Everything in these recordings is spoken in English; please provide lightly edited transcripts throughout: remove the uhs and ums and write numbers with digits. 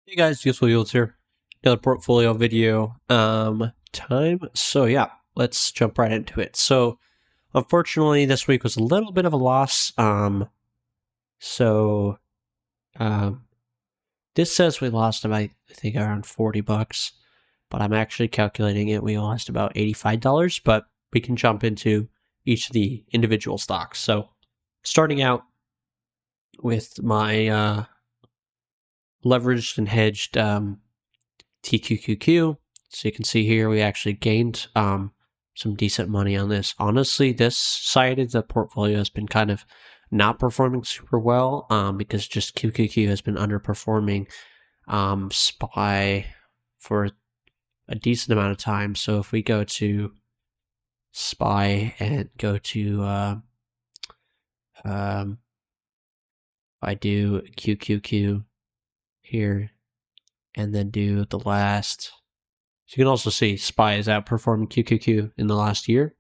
Hey guys, Useful Yields here. Another portfolio video time. So yeah, let's jump right into it. So unfortunately this week was a little bit of a loss. So this says we lost about I think around $40, but I'm actually calculating it. We lost about $85, but we can jump into each of the individual stocks. So starting out with my leveraged and hedged TQQQ. So you can see here we actually gained some decent money on this. Honestly, this side of the portfolio has been kind of not performing super well because just QQQ has been underperforming SPY for a decent amount of time. So if we go to SPY and go to I do QQQ here and then do the last. So you can also see SPY is outperforming QQQ in the last year.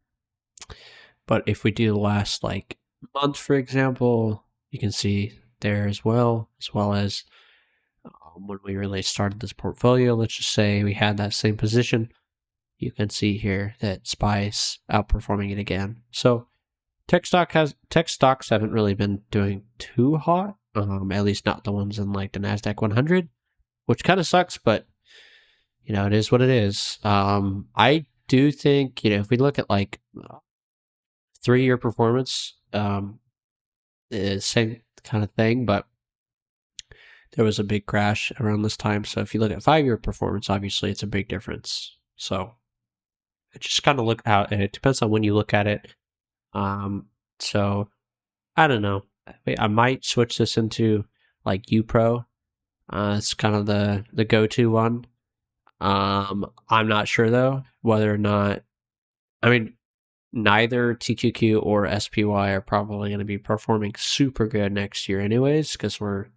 But if we do the last like month, for example, you can see there as well as when we really started this portfolio. Let's just say we had that same position. You can see here that SPY is outperforming it again. So tech stocks haven't really been doing too hot, at least not the ones in like the NASDAQ 100, which kind of sucks, but you know, it is what it is. I do think, you know, if we look at like 3-year performance, same kind of thing, but there was a big crash around this time. So if you look at 5-year performance, obviously it's a big difference. So it just kind of look out, and it depends on when you look at it. So I don't know. I might switch this into like UPRO. It's kind of the go-to one. I'm not sure though whether or not. I mean, neither TQQ or SPY are probably going to be performing super good next year, anyways, because we're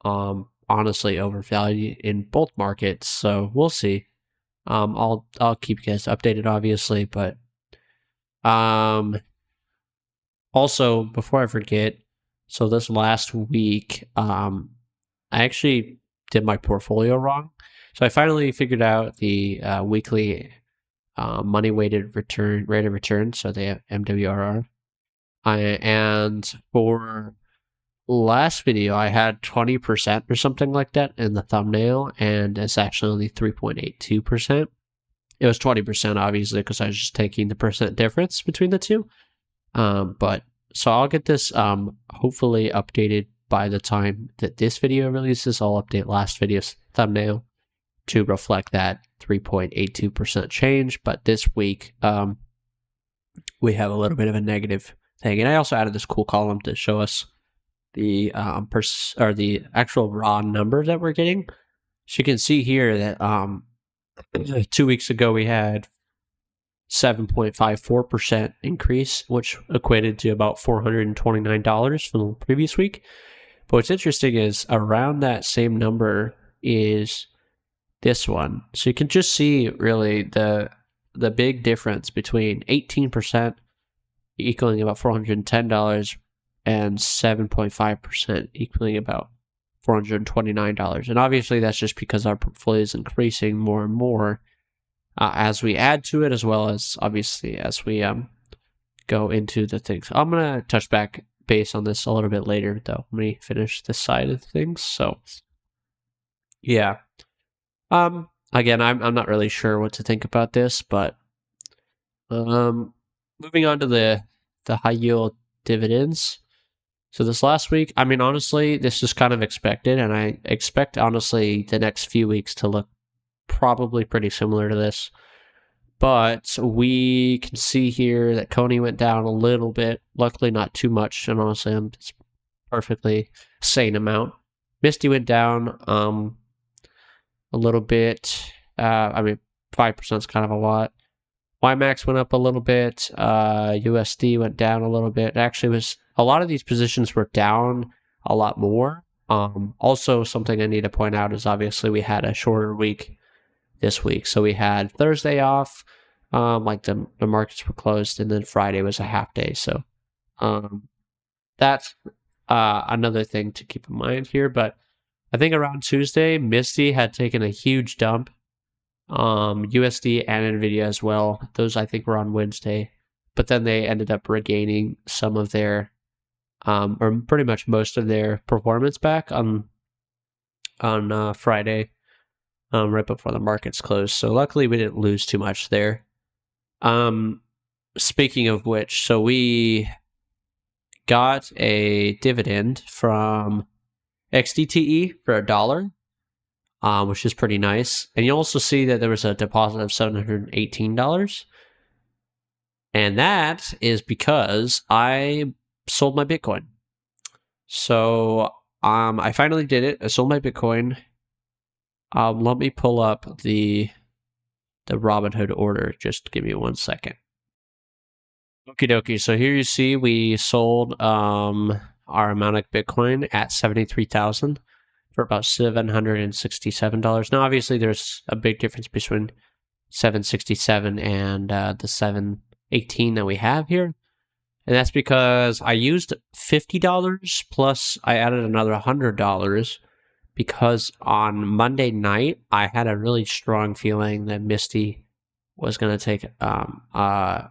honestly overvalued in both markets. So we'll see. I'll keep you guys updated, obviously, but also before I forget, so this last week, I actually did my portfolio wrong. So I finally figured out the weekly money weighted return rate of return, so the MWRR. And for last video, I had 20% or something like that in the thumbnail, and it's actually only 3.82%. It was 20%, obviously, because I was just taking the percent difference between the two. But so I'll get this hopefully updated by the time that this video releases. I'll update last video's thumbnail to reflect that 3.82% change. But this week, we have a little bit of a negative thing. And I also added this cool column to show us the the actual raw number that we're getting. So you can see here that 2 weeks ago we had 7.54% increase, which equated to about $429 from the previous week. But what's interesting is around that same number is this one. So you can just see really the big difference between 18% equaling about $410 and 7.5% equaling about $429. And obviously that's just because our portfolio is increasing more and more as we add to it, as well as obviously as we go into the things. I'm going to touch back base on this a little bit later, though. Let me finish this side of things. So yeah. Again, I'm not really sure what to think about this, but moving on to the high yield dividends. So this last week, I mean, honestly, this is kind of expected, and I expect, honestly, the next few weeks to look probably pretty similar to this. But we can see here that Coney went down a little bit. Luckily, not too much, and honestly, it's perfectly sane amount. Misty went down a little bit. I mean, 5% is kind of a lot. YMAX went up a little bit. USD went down a little bit. It actually was a lot of these positions were down a lot more. Also, something I need to point out is obviously we had a shorter week this week. So we had Thursday off, like the markets were closed, and then Friday was a half day. So that's another thing to keep in mind here. But I think around Tuesday, Misty had taken a huge dump. USD and Nvidia as well. Those I think were on Wednesday, but then they ended up regaining some of their, or pretty much most of their performance back on Friday, right before the markets closed. So luckily we didn't lose too much there. Speaking of which, so we got a dividend from XDTE for $1. Which is pretty nice. And you also see that there was a deposit of $718. And that is because I sold my Bitcoin. So I finally did it. I sold my Bitcoin. Let me pull up the Robinhood order. Just give me 1 second. Okie dokie. So here you see we sold our amount of Bitcoin at 73,000. For about $767. Now, obviously, there's a big difference between 767 and the 718 that we have here. And that's because I used $50 plus I added another $100 because on Monday night, I had a really strong feeling that Misty was going to take a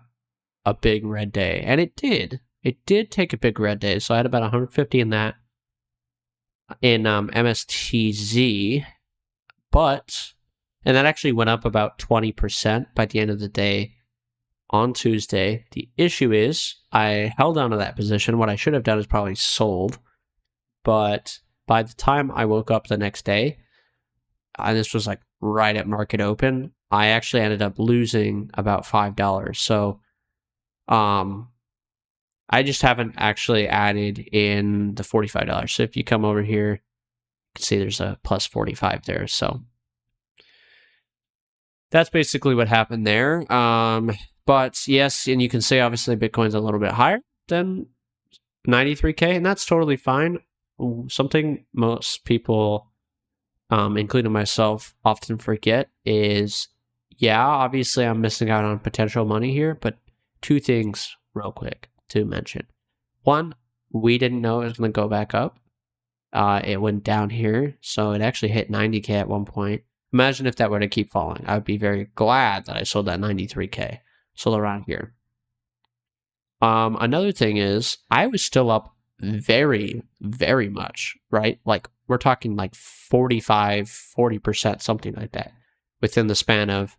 big red day. And it did. It did take a big red day. So I had about 150 in that. In MSTZ, and that actually went up about 20% by the end of the day on Tuesday. The issue is I held on to that position. What I should have done is probably sold, but by the time I woke up the next day, and this was like right at market open, I actually ended up losing about $5. So, I just haven't actually added in the $45. So if you come over here, you can see there's a plus 45 there. So that's basically what happened there. But yes, and you can see obviously Bitcoin's a little bit higher than 93K, and that's totally fine. Something most people, including myself, often forget is, yeah, obviously I'm missing out on potential money here, but two things real quick to mention. One, we didn't know it was going to go back up. It went down here, so it actually hit 90K at one point. Imagine if that were to keep falling. I would be very glad that I sold that 93K. Sold around here. Another thing is, I was still up very, very much, right? Like, we're talking like 45, 40%, something like that, within the span of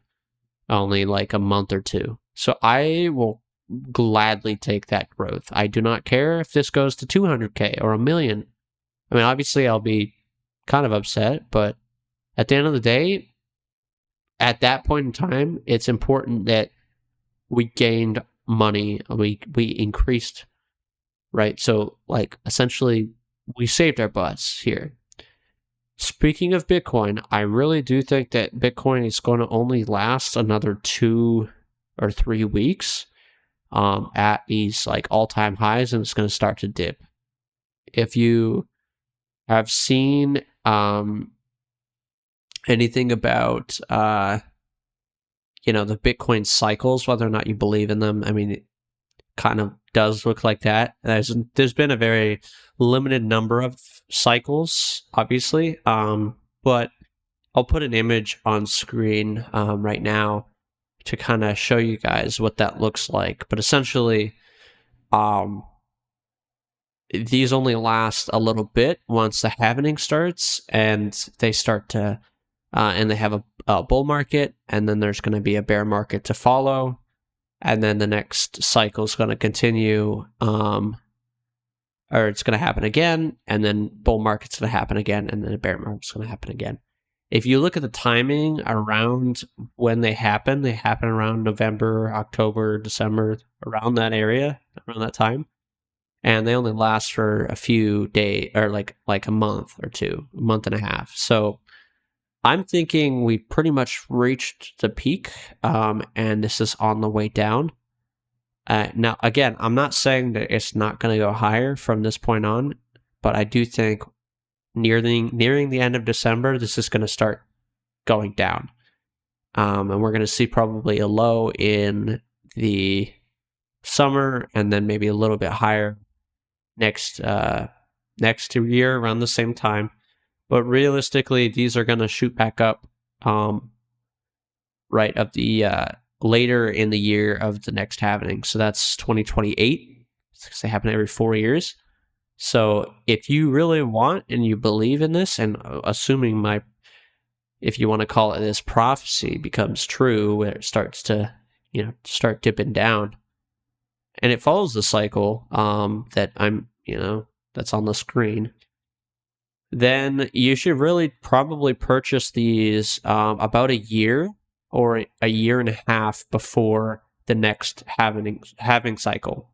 only like a month or two. So I will gladly take that growth. I do not care if this goes to 200K or a million. I mean, obviously I'll be kind of upset, but at the end of the day, at that point in time, it's important that we gained money, we increased, right? So like essentially we saved our butts here. Speaking of Bitcoin, I really do think that Bitcoin is going to only last another 2 or 3 weeks at these like all-time highs, and it's going to start to dip. If you have seen anything about the Bitcoin cycles, whether or not you believe in them, I mean, it kind of does look like that. There's been a very limited number of cycles, obviously, but I'll put an image on screen right now to kind of show you guys what that looks like. But essentially, these only last a little bit once the halvening starts, and they start to, and they have a bull market, and then there's going to be a bear market to follow, and then the next cycle is going to continue, or it's going to happen again, and then bull market's going to happen again, and then a bear market's going to happen again. If you look at the timing around when they happen around November, October, December, around that area, around that time. And they only last for a few days, or like a month or two, a month and a half. So I'm thinking we pretty much reached the peak, and this is on the way down. Now, again, I'm not saying that it's not going to go higher from this point on, but I do think nearing the end of December, this is going to start going down. And we're going to see probably a low in the summer, and then maybe a little bit higher next year around the same time. But realistically, these are going to shoot back up, right, of the later in the year of the next halving. So that's 2028, because they happen every 4 years. So if you really want and you believe in this, and assuming if you want to call it this prophecy becomes true, where it starts to, start dipping down, and it follows the cycle that that's on the screen, then you should really probably purchase these about a year or a year and a half before the next halving cycle.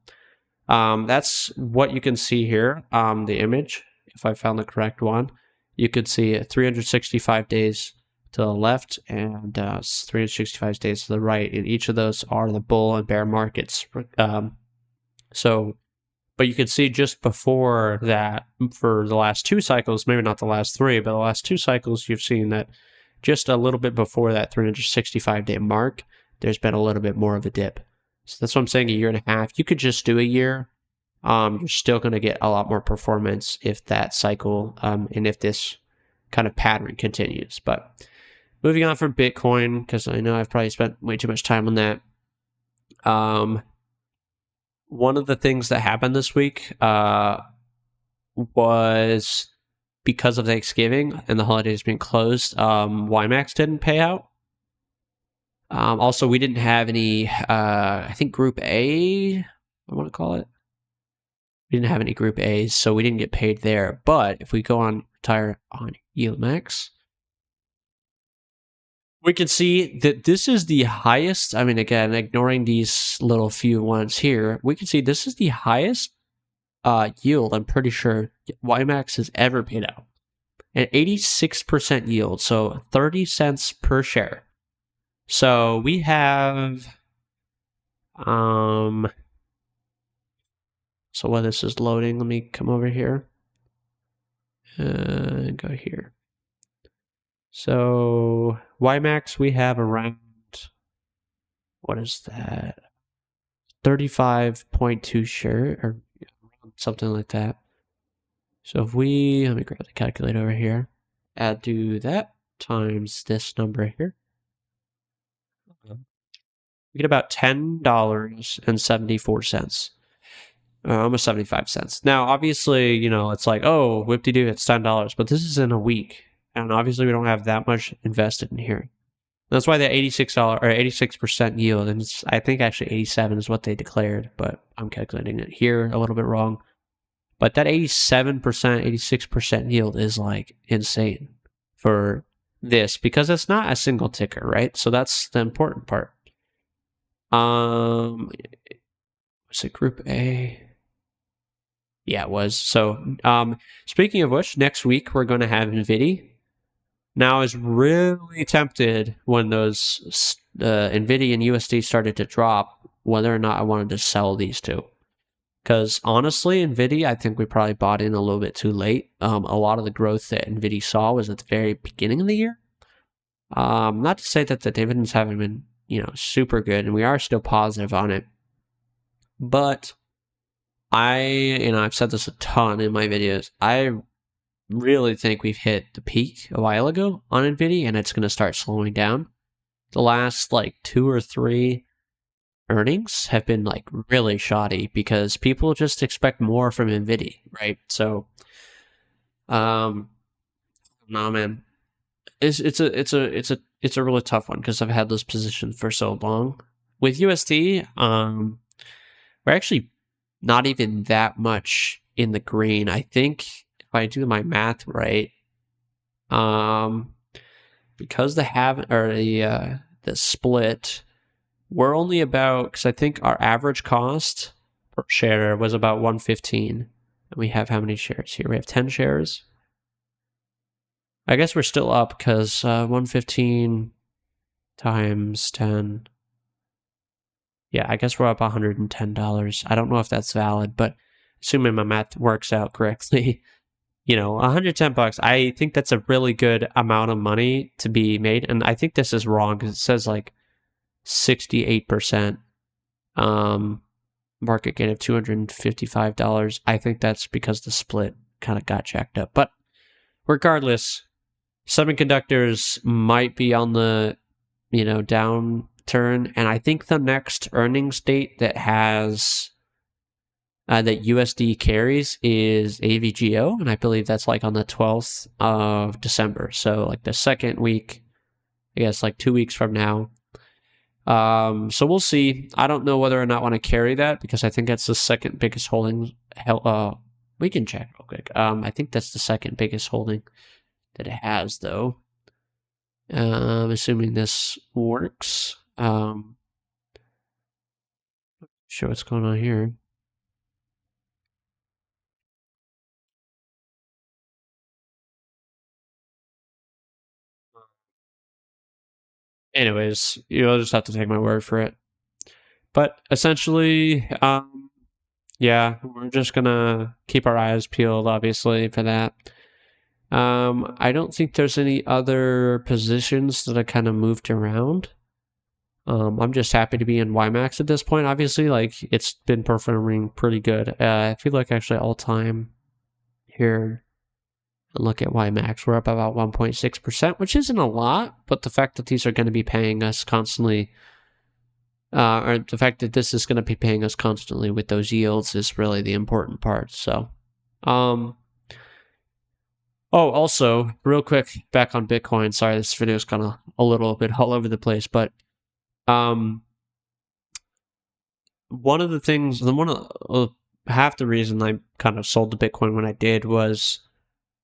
That's what you can see here. The image, if I found the correct one, you could see 365 days to the left and 365 days to the right, and each of those are the bull and bear markets. But you can see just before that, for the last 2 cycles, maybe not the last 3, but the last 2 cycles, you've seen that just a little bit before that 365-day mark, there's been a little bit more of a dip. So that's what I'm saying, a year and a half. You could just do a year. You're still going to get a lot more performance if that cycle, and if this kind of pattern continues. But moving on from Bitcoin, because I know I've probably spent way too much time on that. One of the things that happened this week was, because of Thanksgiving and the holidays being closed, WiMAX didn't pay out. Also, we didn't have any, I think Group A, I want to call it. We didn't have any Group A's, so we didn't get paid there. But if we go on retire on YieldMax, we can see that this is the highest. I mean, again, ignoring these little few ones here, we can see this is the highest yield, I'm pretty sure, WiMAX has ever paid out. An 86% yield, so 30 cents per share. So we have, so while this is loading, let me come over here and go here. So WiMAX, we have around, what is that? 35.2 share, or something like that. So if let me grab the calculator over here, add to that times this number here, we get about $10.74. Almost 75 cents. Now, obviously, it's like, oh, whip-de-doo, it's $10, but this is in a week. And obviously, we don't have that much invested in here. That's why the $86 or 86% yield, and I think actually 87 is what they declared, but I'm calculating it here a little bit wrong. But that 87%, 86% yield is like insane for this, because it's not a single ticker, right? So that's the important part. Was it Group A? Yeah, it was. So, speaking of which, next week we're going to have NVIDIA. Now, I was really tempted when those NVIDIA and USD started to drop, whether or not I wanted to sell these two. Because honestly, NVIDIA, I think we probably bought in a little bit too late. A lot of the growth that NVIDIA saw was at the very beginning of the year. Not to say that the dividends haven't been, super good, and we are still positive on it. But I've said this a ton in my videos, I really think we've hit the peak a while ago on NVIDIA, and it's going to start slowing down. The last 2 or 3 earnings have been really shoddy because people just expect more from NVIDIA, right? So, no, man, it's a really tough one because I've had this position for so long. With USD, we're actually not even that much in the green. I think if I do my math right, because the split, we're only about, because I think our average cost per share was about 115. And we have how many shares here? We have 10 shares. I guess we're still up because 115 times 10. Yeah, I guess we're up $110. I don't know if that's valid, but assuming my math works out correctly, $110, I think that's a really good amount of money to be made. And I think this is wrong because it says 68% market gain of $255. I think that's because the split kind of got jacked up. But regardless, semiconductors might be on the, downturn, and I think the next earnings date that has that USD carries is AVGO, and I believe that's like on the 12th of December. So like the second week, I guess like 2 weeks from now. So we'll see. I don't know whether or not I want to carry that because I think that's the second biggest holding. We can check real quick. I think that's the second biggest holding that it has, though. Assuming this works. Show what's going on here. Anyways, you'll just have to take my word for it. But essentially, yeah, we're just gonna keep our eyes peeled, obviously, for that. I don't think there's any other positions that I kind of moved around. I'm just happy to be in YMAX at this point. Obviously, like, it's been performing pretty good. I feel like actually all time here, and look at YMAX, we're up about 1.6%, which isn't a lot, but the fact that these are going to be paying us constantly, or the fact that this is going to be paying us constantly with those yields is really the important part. So, also, real quick, back on Bitcoin. Sorry, this video is kind of a little bit all over the place, but one of the things, half the reason I kind of sold the Bitcoin when I did was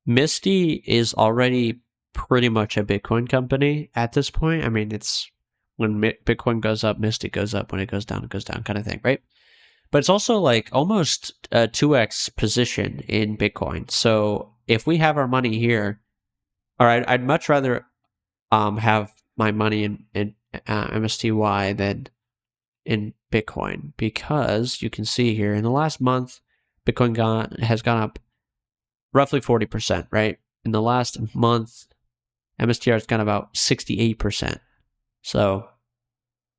Misty is already pretty much a Bitcoin company at this point. I mean, it's when Bitcoin goes up, Misty goes up. When it goes down kind of thing, right? But it's also like almost a 2x position in Bitcoin. So if we have our money here, all right, I'd much rather have my money in MSTY than in Bitcoin, because you can see here in the last month, Bitcoin has gone up roughly 40%, right? In the last month, MSTR has gone about 68%. So,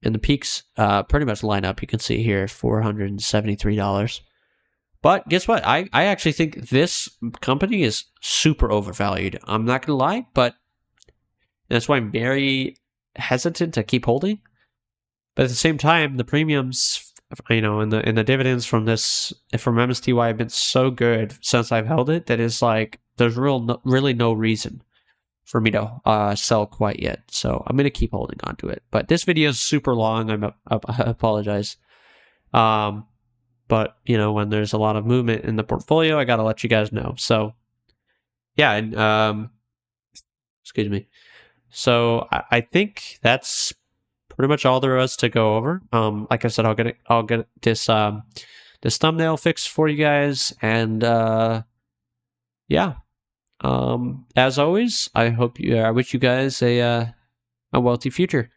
and the peaks pretty much line up. You can see here, $473. But guess what? I actually think this company is super overvalued. I'm not going to lie, but that's why I'm very hesitant to keep holding. But at the same time, the premiums, and the dividends from MSTY have been so good since I've held it that it's like there's really no reason for me to sell quite yet. So I'm gonna keep holding on to it. But this video is super long. I apologize. But when there's a lot of movement in the portfolio, I gotta let you guys know. So yeah, and excuse me. So I think that's pretty much all there is to go over. Like I said, I'll get this this thumbnail fixed for you guys, and yeah. As always, I wish you guys a wealthy future.